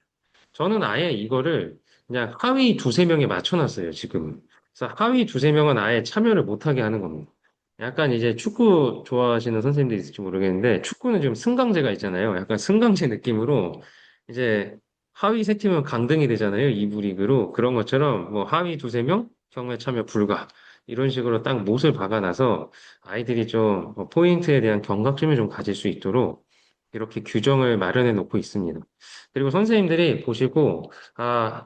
저는 아예 이거를 그냥 하위 두세 명에 맞춰놨어요, 지금. 그래서 하위 두세 명은 아예 참여를 못하게 하는 겁니다. 약간 이제 축구 좋아하시는 선생님들이 있을지 모르겠는데, 축구는 좀 승강제가 있잖아요. 약간 승강제 느낌으로 이제 하위 세 팀은 강등이 되잖아요, 2부 리그로. 그런 것처럼 뭐 하위 두세 명 경매 참여 불가. 이런 식으로 딱 못을 박아놔서 아이들이 좀 포인트에 대한 경각심을 좀 가질 수 있도록 이렇게 규정을 마련해 놓고 있습니다. 그리고 선생님들이 보시고,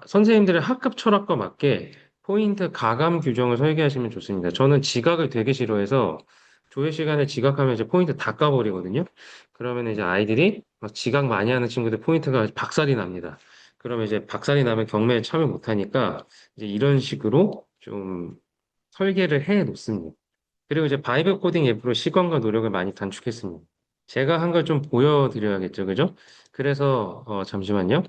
선생님들의 학급 철학과 맞게 포인트 가감 규정을 설계하시면 좋습니다. 저는 지각을 되게 싫어해서 조회 시간에 지각하면 이제 포인트 다 까버리거든요. 그러면 이제 아이들이 막 지각 많이 하는 친구들 포인트가 박살이 납니다. 그러면 이제 박살이 나면 경매에 참여 못하니까 이제 이런 식으로 좀 설계를 해 놓습니다. 그리고 이제 바이브 코딩 앱으로 시간과 노력을 많이 단축했습니다. 제가 한 걸 좀 보여드려야겠죠, 그죠? 그래서 잠시만요.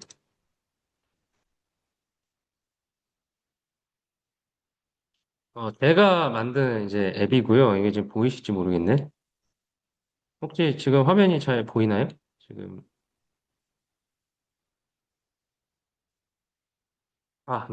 제가 만든 이제 앱이고요. 이게 지금 보이실지 모르겠네. 혹시 지금 화면이 잘 보이나요? 지금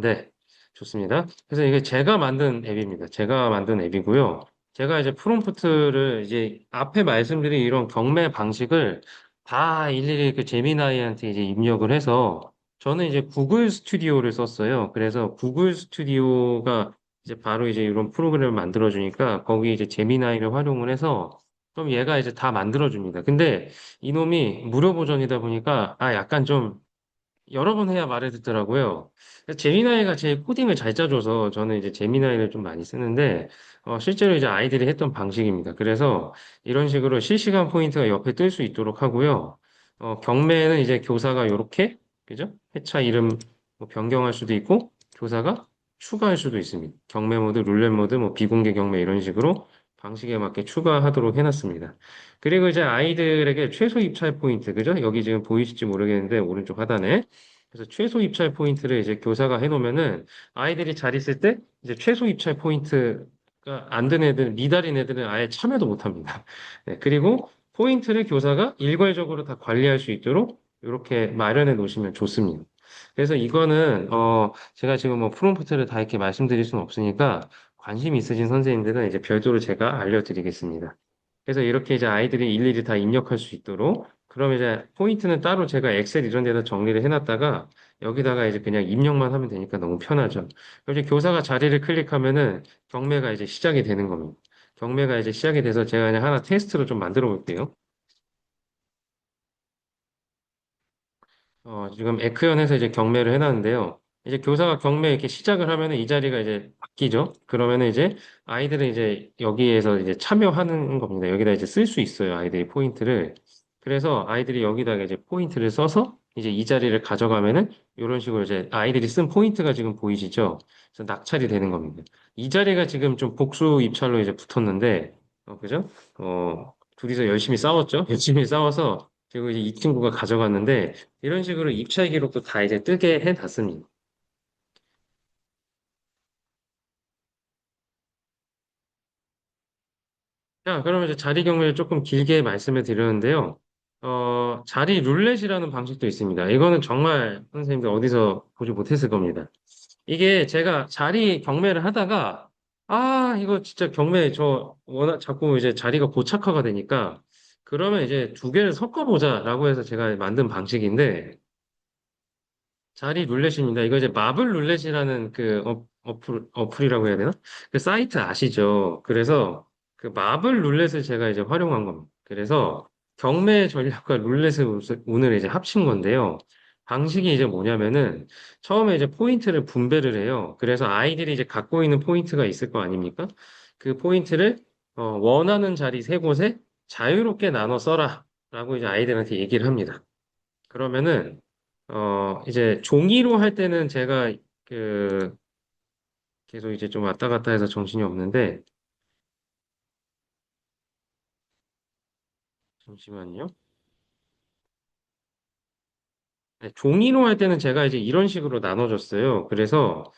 네. 좋습니다. 그래서 이게 제가 만든 앱입니다. 제가 만든 앱이고요. 제가 이제 프롬프트를 이제 앞에 말씀드린 이런 경매 방식을 다 일일이 그 제미나이한테 이제 입력을 해서 저는 이제 구글 스튜디오를 썼어요. 그래서 구글 스튜디오가 이제 바로 이제 이런 프로그램을 만들어주니까 거기 이제 제미나이를 활용을 해서 좀 얘가 이제 다 만들어줍니다. 근데 이놈이 무료 버전이다 보니까 약간 좀 여러 번 해야 말을 듣더라고요. 그래서 제미나이가 제 코딩을 잘 짜줘서 저는 이제 제미나이를 좀 많이 쓰는데, 실제로 이제 아이들이 했던 방식입니다. 그래서 이런 식으로 실시간 포인트가 옆에 뜰 수 있도록 하고요. 경매는 이제 교사가 요렇게, 그죠? 회차 이름 뭐 변경할 수도 있고, 교사가 추가할 수도 있습니다. 경매 모드, 룰렛 모드, 뭐 비공개 경매 이런 식으로 방식에 맞게 추가하도록 해놨습니다. 그리고 이제 아이들에게 최소 입찰 포인트, 그죠? 여기 지금 보이실지 모르겠는데, 오른쪽 하단에. 그래서 최소 입찰 포인트를 이제 교사가 해놓으면은 아이들이 잘 있을 때 이제 최소 입찰 포인트가 안 된 애들, 미달인 애들은 아예 참여도 못 합니다. 네, 그리고 포인트를 교사가 일괄적으로 다 관리할 수 있도록 이렇게 마련해 놓으시면 좋습니다. 그래서 이거는 제가 지금 뭐 프롬프트를 다 이렇게 말씀드릴 수는 없으니까 관심 있으신 선생님들은 이제 별도로 제가 알려드리겠습니다. 그래서 이렇게 이제 아이들이 일일이 다 입력할 수 있도록 그럼 이제 포인트는 따로 제가 엑셀 이런 데다 정리를 해놨다가 여기다가 이제 그냥 입력만 하면 되니까 너무 편하죠. 그럼 이제 교사가 자리를 클릭하면은 경매가 이제 시작이 되는 겁니다. 경매가 이제 시작이 돼서 제가 그냥 하나 테스트로 좀 만들어 볼게요. 지금 에크연에서 이제 경매를 해놨는데요. 이제 교사가 경매 이렇게 시작을 하면은 이 자리가 이제 바뀌죠. 그러면은 이제 아이들은 이제 여기에서 이제 참여하는 겁니다. 여기다 이제 쓸 수 있어요. 아이들이 포인트를. 그래서 아이들이 여기다가 이제 포인트를 써서 이제 이 자리를 가져가면은 이런 식으로 이제 아이들이 쓴 포인트가 지금 보이시죠? 그래서 낙찰이 되는 겁니다. 이 자리가 지금 좀 복수 입찰로 이제 붙었는데, 그죠? 둘이서 열심히 싸웠죠? 열심히 싸워서 그리고 이제 이 친구가 가져갔는데 이런 식으로 입찰 기록도 다 이제 뜨게 해놨습니다. 자, 그러면 이제 자리 경매를 조금 길게 말씀을 드렸는데요. 자리 룰렛이라는 방식도 있습니다. 이거는 정말 선생님들 어디서 보지 못했을 겁니다. 이게 제가 자리 경매를 하다가, 이거 진짜 경매 저 워낙 자꾸 이제 자리가 고착화가 되니까, 그러면 이제 두 개를 섞어보자라고 해서 제가 만든 방식인데, 자리 룰렛입니다. 이거 이제 마블 룰렛이라는 그 어플이라고 해야 되나? 그 사이트 아시죠? 그래서 그 마블 룰렛을 제가 이제 활용한 겁니다. 그래서 경매 전략과 룰렛을 오늘 이제 합친 건데요. 방식이 이제 뭐냐면은 처음에 이제 포인트를 분배를 해요. 그래서 아이들이 이제 갖고 있는 포인트가 있을 거 아닙니까? 그 포인트를 원하는 자리 세 곳에 자유롭게 나눠 써라. 라고 이제 아이들한테 얘기를 합니다. 그러면은 이제 종이로 할 때는 제가 그 계속 이제 좀 왔다 갔다 해서 정신이 없는데 잠시만요. 네, 종이로 할 때는 제가 이제 이런 식으로 나눠줬어요. 그래서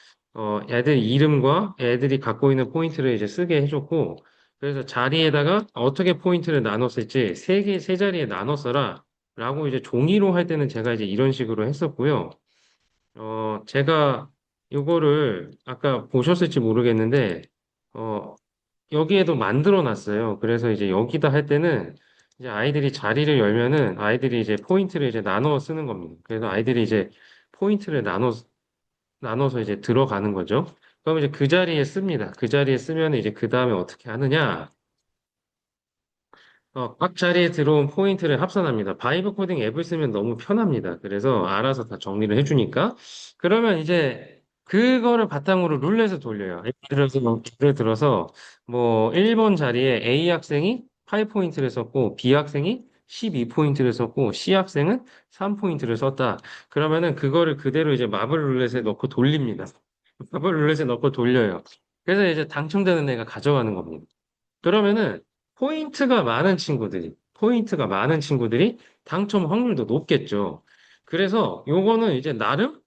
애들 이름과 애들이 갖고 있는 포인트를 이제 쓰게 해줬고 그래서 자리에다가 어떻게 포인트를 나눴을지 세 자리에 나눠 써라 라고 이제 종이로 할 때는 제가 이제 이런 식으로 했었고요. 제가 이거를 아까 보셨을지 모르겠는데 어, 여기에도 만들어 놨어요. 그래서 이제 여기다 할 때는 이제 아이들이 자리를 열면은 아이들이 이제 포인트를 이제 나눠 쓰는 겁니다. 그래서 아이들이 이제 포인트를 나눠서 이제 들어가는 거죠. 그럼 이제 그 자리에 씁니다. 그 자리에 쓰면 이제 그 다음에 어떻게 하느냐? 각 자리에 들어온 포인트를 합산합니다. 바이브 코딩 앱을 쓰면 너무 편합니다. 그래서 알아서 다 정리를 해주니까. 그러면 이제 그거를 바탕으로 룰렛을 돌려요. 예를 들어서 뭐 1번 자리에 A 학생이 8포인트를 썼고 B 학생이 12포인트를 썼고 C 학생은 3포인트를 썼다. 그러면은 그거를 그대로 이제 마블 룰렛에 넣고 돌립니다. 마블 룰렛에 넣고 돌려요. 그래서 이제 당첨되는 애가 가져가는 겁니다. 그러면은 포인트가 많은 친구들이 당첨 확률도 높겠죠. 그래서 요거는 이제 나름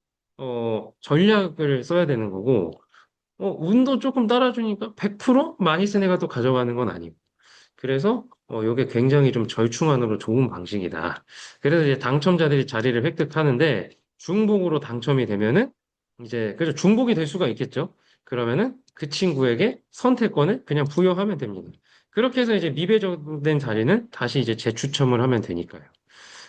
전략을 써야 되는 거고 운도 조금 따라주니까 100% 많이 쓴 애가 또 가져가는 건 아니고. 그래서 요게 굉장히 좀 절충안으로 좋은 방식이다. 그래서 이제 당첨자들이 자리를 획득하는데 중복으로 당첨이 되면은 이제 그래서 중복이 될 수가 있겠죠. 그러면은 그 친구에게 선택권을 그냥 부여하면 됩니다. 그렇게 해서 이제 미배정된 자리는 다시 이제 재추첨을 하면 되니까요.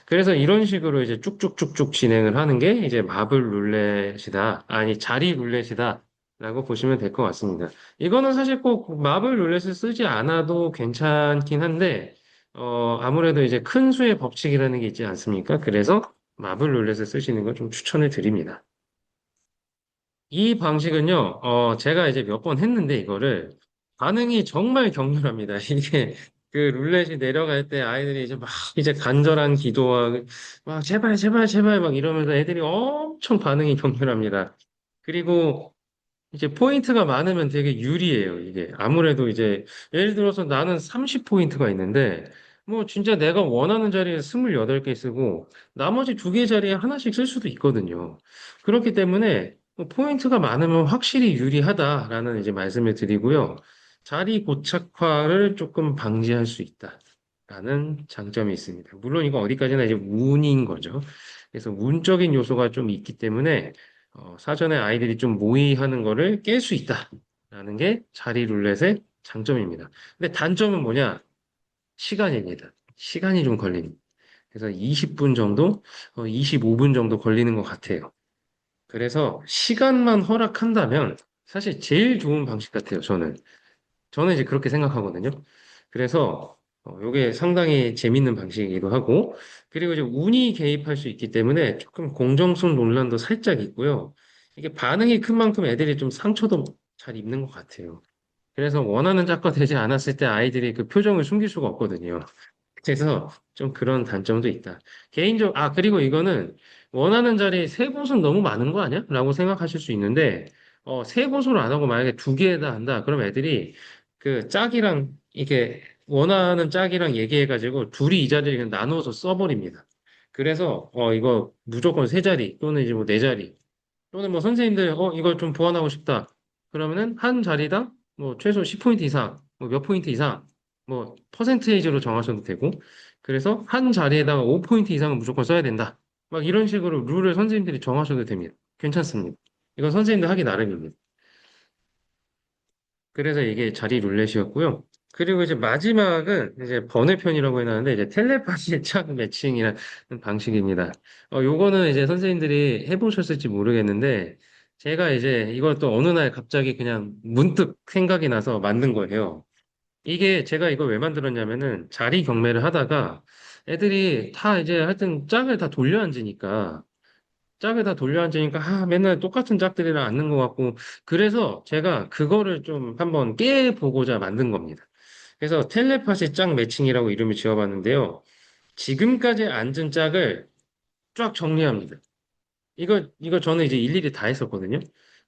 그래서 이런 식으로 이제 쭉쭉쭉쭉 진행을 하는 게 이제 마블 룰렛이다. 아니, 자리 룰렛이다. 라고 보시면 될 것 같습니다. 이거는 사실 꼭 마블 룰렛을 쓰지 않아도 괜찮긴 한데, 아무래도 이제 큰 수의 법칙이라는 게 있지 않습니까? 그래서 마블 룰렛을 쓰시는 걸 좀 추천을 드립니다. 이 방식은요, 제가 이제 몇 번 했는데 이거를 반응이 정말 격렬합니다. 이게 그 룰렛이 내려갈 때 아이들이 이제 막 이제 간절한 기도와 막 제발 제발 제발 막 이러면서 애들이 엄청 반응이 격렬합니다. 그리고 이제 포인트가 많으면 되게 유리해요, 이게. 아무래도 이제, 예를 들어서 나는 30포인트가 있는데, 뭐 진짜 내가 원하는 자리에 28개 쓰고, 나머지 2개 자리에 하나씩 쓸 수도 있거든요. 그렇기 때문에, 뭐 포인트가 많으면 확실히 유리하다라는 이제 말씀을 드리고요. 자리 고착화를 조금 방지할 수 있다라는 장점이 있습니다. 물론 이거 어디까지나 이제 운인 거죠. 그래서 운적인 요소가 좀 있기 때문에, 사전에 아이들이 좀 모의하는 거를 깰 수 있다라는 게 자리 룰렛의 장점입니다. 근데 단점은 뭐냐? 시간입니다. 시간이 좀 걸립니다. 그래서 20분 정도, 25분 정도 걸리는 것 같아요. 그래서 시간만 허락한다면 사실 제일 좋은 방식 같아요, 저는. 저는 이제 그렇게 생각하거든요. 그래서 이게 상당히 재밌는 방식이기도 하고, 그리고 이제 운이 개입할 수 있기 때문에 조금 공정성 논란도 살짝 있고요. 이게 반응이 큰 만큼 애들이 좀 상처도 잘 입는 것 같아요. 그래서 원하는 짝과 되지 않았을 때 아이들이 그 표정을 숨길 수가 없거든요. 그래서 좀 그런 단점도 있다. 그리고 이거는 원하는 자리 세 곳은 너무 많은 거 아니야? 라고 생각하실 수 있는데, 세 곳으로 안 하고 만약에 2개에다 한다. 그럼 애들이 그 짝이랑, 이게 원하는 짝이랑 얘기해가지고 둘이 이 자리를 그냥 나누어서 써버립니다. 그래서, 이거 무조건 세 자리 또는 이제 뭐 네 자리 또는 뭐 선생님들, 이걸 좀 보완하고 싶다. 그러면은 한 자리당 뭐 최소 10포인트 이상, 뭐 몇 포인트 이상, 뭐 퍼센테이지로 정하셔도 되고, 그래서 한 자리에다가 5포인트 이상은 무조건 써야 된다. 막 이런 식으로 룰을 선생님들이 정하셔도 됩니다. 괜찮습니다. 이건 선생님들 하기 나름입니다. 그래서 이게 자리 룰렛이었고요. 그리고 이제 마지막은 이제 번외편이라고 해놨는데 이제 텔레파시 착 매칭이라는 방식입니다. 요거는 이제 선생님들이 해보셨을지 모르겠는데 제가 이제 이걸 또 어느 날 갑자기 그냥 문득 생각이 나서 만든 거예요. 이게 제가 이걸 왜 만들었냐면은 자리 경매를 하다가 애들이 다 이제 하여튼 짝을 다 돌려 앉으니까 짝을 다 돌려앉으니까 맨날 똑같은 짝들이랑 앉는 것 같고 그래서 제가 그거를 좀 한번 깨보고자 만든 겁니다. 그래서 텔레파시 짝 매칭이라고 이름을 지어봤는데요. 지금까지 앉은 짝을 쫙 정리합니다. 이거 저는 이제 일일이 다 했었거든요.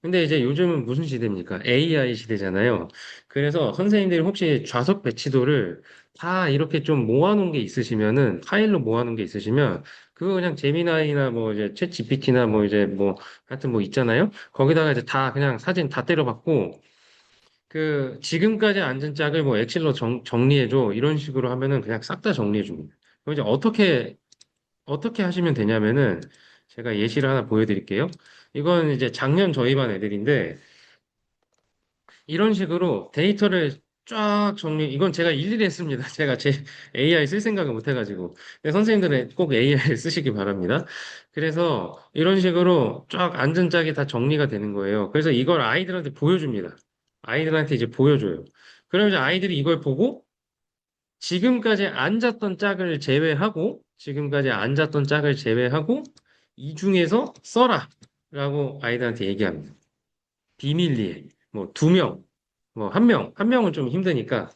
근데 이제 요즘은 무슨 시대입니까? AI 시대잖아요. 그래서 선생님들이 혹시 좌석 배치도를 다 이렇게 좀 모아놓은 게 있으시면은, 파일로 모아놓은 게 있으시면, 그거 그냥 제미나이나 뭐 이제 챗 GPT나 뭐 이제 뭐, 하여튼 뭐 있잖아요. 거기다가 이제 다 그냥 사진 다 때려박고, 그 지금까지 앉은 짝을 뭐 엑셀로 정리해줘. 이런 식으로 하면은 그냥 싹 다 정리해줍니다. 그럼 이제 어떻게 하시면 되냐면은 제가 예시를 하나 보여드릴게요. 이건 이제 작년 저희 반 애들인데 이런 식으로 데이터를 쫙 이건 제가 일일이 했습니다. 제가 제 AI 쓸 생각을 못 해가지고. 근데 선생님들은 꼭 AI를 쓰시기 바랍니다. 그래서 이런 식으로 쫙 앉은 짝이 다 정리가 되는 거예요. 그래서 이걸 아이들한테 보여줍니다. 아이들한테 이제 보여줘요. 그럼 이제 아이들이 이걸 보고 지금까지 앉았던 짝을 제외하고, 이 중에서 써라! 라고 아이들한테 얘기합니다. 비밀리에. 뭐, 2명, 뭐, 1명, 1명은 좀 힘드니까,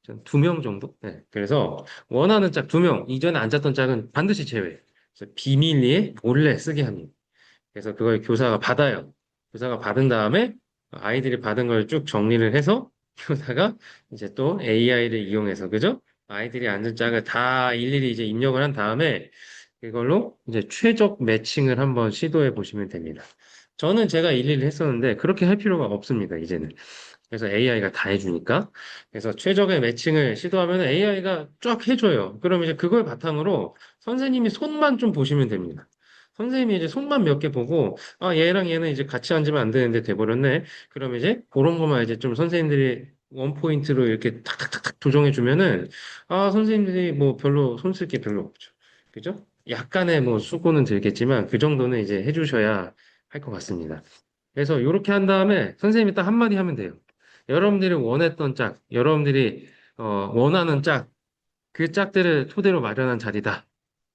2명 정도? 네. 그래서, 원하는 짝 2명, 이전에 앉았던 짝은 반드시 제외. 그래서 비밀리에 몰래 쓰게 합니다. 그래서 그걸 교사가 받아요. 교사가 받은 다음에 아이들이 받은 걸 쭉 정리를 해서 교사가 이제 또 AI를 이용해서, 그죠? 아이들이 앉은 짝을 다 일일이 이제 입력을 한 다음에 이걸로 이제 최적 매칭을 한번 시도해 보시면 됩니다. 저는 제가 일일이 했었는데 그렇게 할 필요가 없습니다, 이제는. 그래서 AI가 다 해주니까. 그래서 최적의 매칭을 시도하면 AI가 쫙 해줘요. 그럼 이제 그걸 바탕으로 선생님이 손만 좀 보시면 됩니다. 선생님이 이제 손만 몇 개 보고, 얘랑 얘는 이제 같이 앉으면 안 되는데 돼버렸네. 그럼 이제 그런 것만 이제 좀 선생님들이 원포인트로 이렇게 탁탁탁탁 조정해주면은, 선생님들이 뭐 별로 손 쓸 게 별로 없죠. 그죠? 약간의 뭐 수고는 들겠지만 그 정도는 이제 해주셔야 할 것 같습니다. 그래서 이렇게 한 다음에 선생님이 딱 한마디 하면 돼요. 여러분들이 원했던 짝, 여러분들이 원하는 짝, 그 짝들을 토대로 마련한 자리다.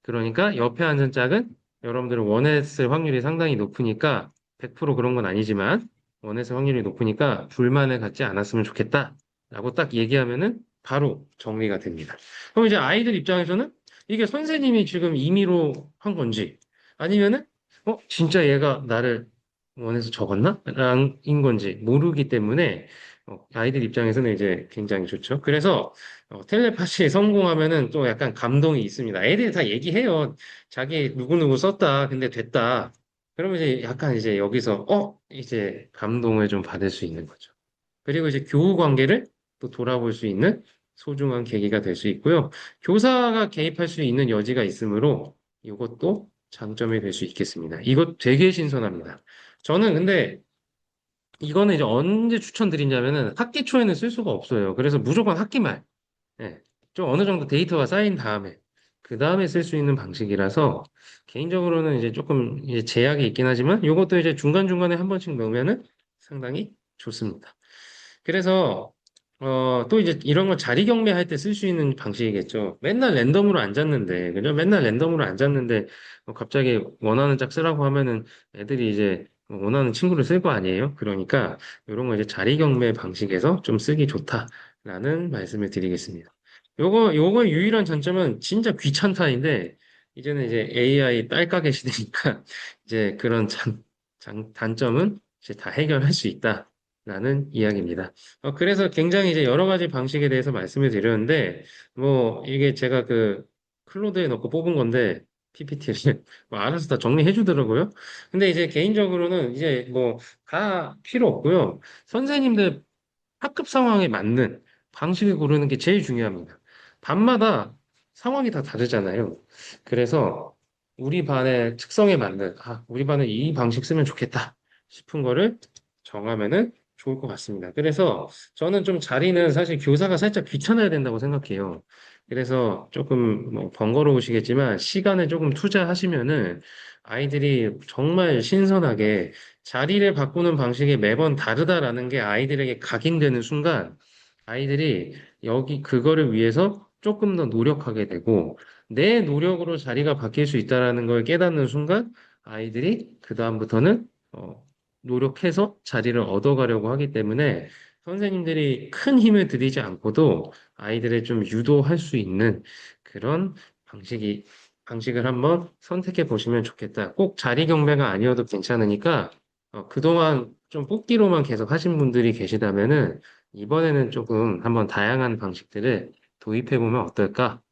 그러니까 옆에 앉은 짝은 여러분들은 원했을 확률이 상당히 높으니까 100% 그런 건 아니지만 원했을 확률이 높으니까 불만을 갖지 않았으면 좋겠다. 라고 딱 얘기하면은 바로 정리가 됩니다. 그럼 이제 아이들 입장에서는 이게 선생님이 지금 임의로 한 건지 아니면은 진짜 얘가 나를 원해서 적었나? 인 건지 모르기 때문에 아이들 입장에서는 이제 굉장히 좋죠. 그래서 텔레파시에 성공하면은 또 약간 감동이 있습니다. 애들이 다 얘기해요. 자기 누구누구 썼다. 근데 됐다. 그러면 이제 약간 이제 여기서 이제 감동을 좀 받을 수 있는 거죠. 그리고 이제 교우 관계를 또 돌아볼 수 있는 소중한 계기가 될 수 있고요. 교사가 개입할 수 있는 여지가 있으므로 이것도 장점이 될 수 있겠습니다. 이것 되게 신선합니다. 저는 근데 이거는 이제 언제 추천드리냐면은 학기 초에는 쓸 수가 없어요. 그래서 무조건 학기 말. 예. 좀 어느 정도 데이터가 쌓인 다음에 그 다음에 쓸 수 있는 방식이라서 개인적으로는 이제 조금 이제 제약이 있긴 하지만 이것도 이제 중간중간에 한 번씩 넣으면은 상당히 좋습니다. 그래서 또 이제 이런 거 자리 경매할 때 쓸 수 있는 방식이겠죠. 맨날 랜덤으로 앉았는데, 그죠? 맨날 랜덤으로 앉았는데 갑자기 원하는 짝 쓰라고 하면은 애들이 이제 원하는 친구를 쓸 거 아니에요? 그러니까 이런 거 이제 자리 경매 방식에서 좀 쓰기 좋다라는 말씀을 드리겠습니다. 요거 유일한 장점은 진짜 귀찮다인데 이제는 이제 AI 딸가게 시대니까 이제 그런 단점은 이제 다 해결할 수 있다. 라는 이야기입니다. 그래서 굉장히 이제 여러 가지 방식에 대해서 말씀을 드렸는데, 뭐, 이게 제가 그 클로드에 넣고 뽑은 건데, PPT를 뭐 알아서 다 정리해 주더라고요. 근데 이제 개인적으로는 이제 뭐 다 필요 없고요. 선생님들 학급 상황에 맞는 방식을 고르는 게 제일 중요합니다. 반마다 상황이 다 다르잖아요. 그래서 우리 반의 특성에 맞는, 우리 반은 이 방식 쓰면 좋겠다 싶은 거를 정하면은 좋을 것 같습니다. 그래서 저는 좀 자리는 사실 교사가 살짝 귀찮아야 된다고 생각해요. 그래서 조금 뭐 번거로우시겠지만 시간을 조금 투자하시면은 아이들이 정말 신선하게 자리를 바꾸는 방식이 매번 다르다라는 게 아이들에게 각인되는 순간 아이들이 여기 그거를 위해서 조금 더 노력하게 되고 내 노력으로 자리가 바뀔 수 있다라는 걸 깨닫는 순간 아이들이 그다음부터는 노력해서 자리를 얻어가려고 하기 때문에 선생님들이 큰 힘을 들이지 않고도 아이들을 좀 유도할 수 있는 그런 방식을 한번 선택해 보시면 좋겠다. 꼭 자리 경매가 아니어도 괜찮으니까 그동안 좀 뽑기로만 계속 하신 분들이 계시다면은 이번에는 조금 한번 다양한 방식들을 도입해 보면 어떨까?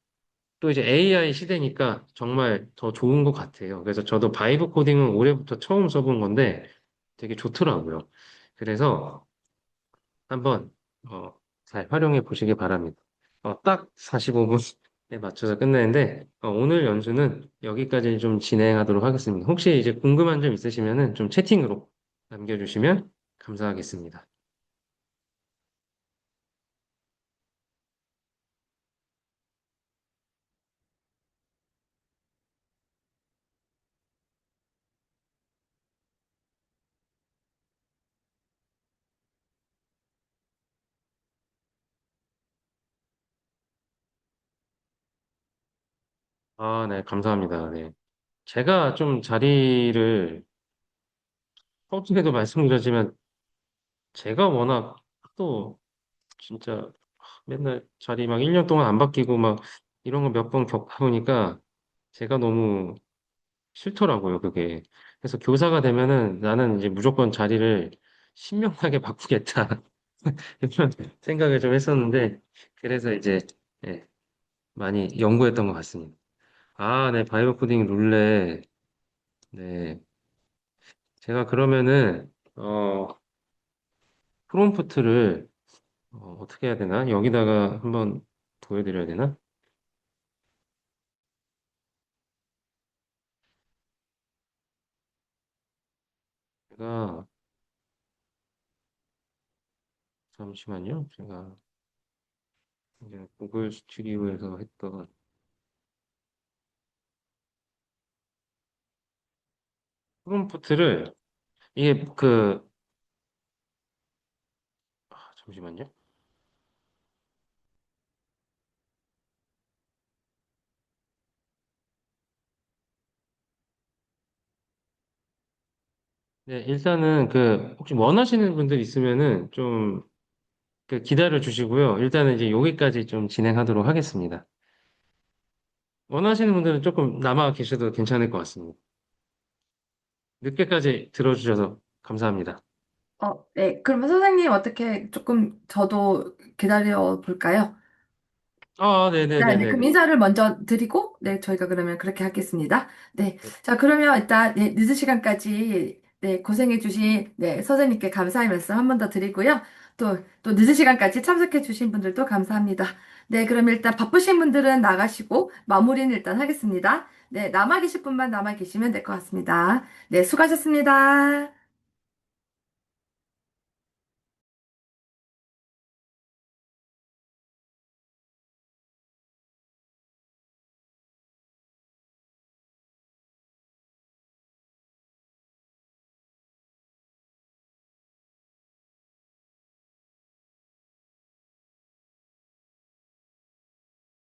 또 이제 AI 시대니까 정말 더 좋은 것 같아요. 그래서 저도 바이브 코딩은 올해부터 처음 써본 건데 되게 좋더라고요. 그래서 한번 잘 활용해 보시기 바랍니다. 딱 45분에 맞춰서 끝내는데 오늘 연수는 여기까지 좀 진행하도록 하겠습니다. 혹시 이제 궁금한 점 있으시면은 좀 채팅으로 남겨주시면 감사하겠습니다. 네, 감사합니다. 네. 제가 좀 자리를 평소에도 말씀드렸지만 제가 워낙 또 진짜 맨날 자리 막 1년 동안 안 바뀌고 막 이런 거 몇 번 겪어보니까 제가 너무 싫더라고요, 그게. 그래서 교사가 되면은 나는 이제 무조건 자리를 신명나게 바꾸겠다. 이런 생각을 좀 했었는데, 그래서 이제, 예, 많이 연구했던 것 같습니다. 네, 바이오 코딩 룰렛. 네. 제가 그러면은, 프롬프트를, 어떻게 해야 되나? 여기다가 한번 보여드려야 되나? 제가, 잠시만요. 제가 이제 구글 스튜디오에서 했던 프롬프트를, 이게 잠시만요. 네, 일단은 혹시 원하시는 분들 있으면은 좀 그 기다려 주시고요. 일단은 이제 여기까지 좀 진행하도록 하겠습니다. 원하시는 분들은 조금 남아 계셔도 괜찮을 것 같습니다. 늦게까지 들어주셔서 감사합니다. 네. 그러면 선생님 어떻게 조금 저도 기다려 볼까요? 아, 네, 그럼 네네네네네. 인사를 먼저 드리고, 네, 저희가 그러면 그렇게 하겠습니다. 네. 자, 그러면 일단, 네, 늦은 시간까지, 네, 고생해주신, 네, 선생님께 감사의 말씀 한 번 더 드리고요. 또 늦은 시간까지 참석해주신 분들도 감사합니다. 네, 그럼 일단 바쁘신 분들은 나가시고, 마무리는 일단 하겠습니다. 네, 남아 계실 분만 남아 계시면 될 것 같습니다. 네, 수고하셨습니다.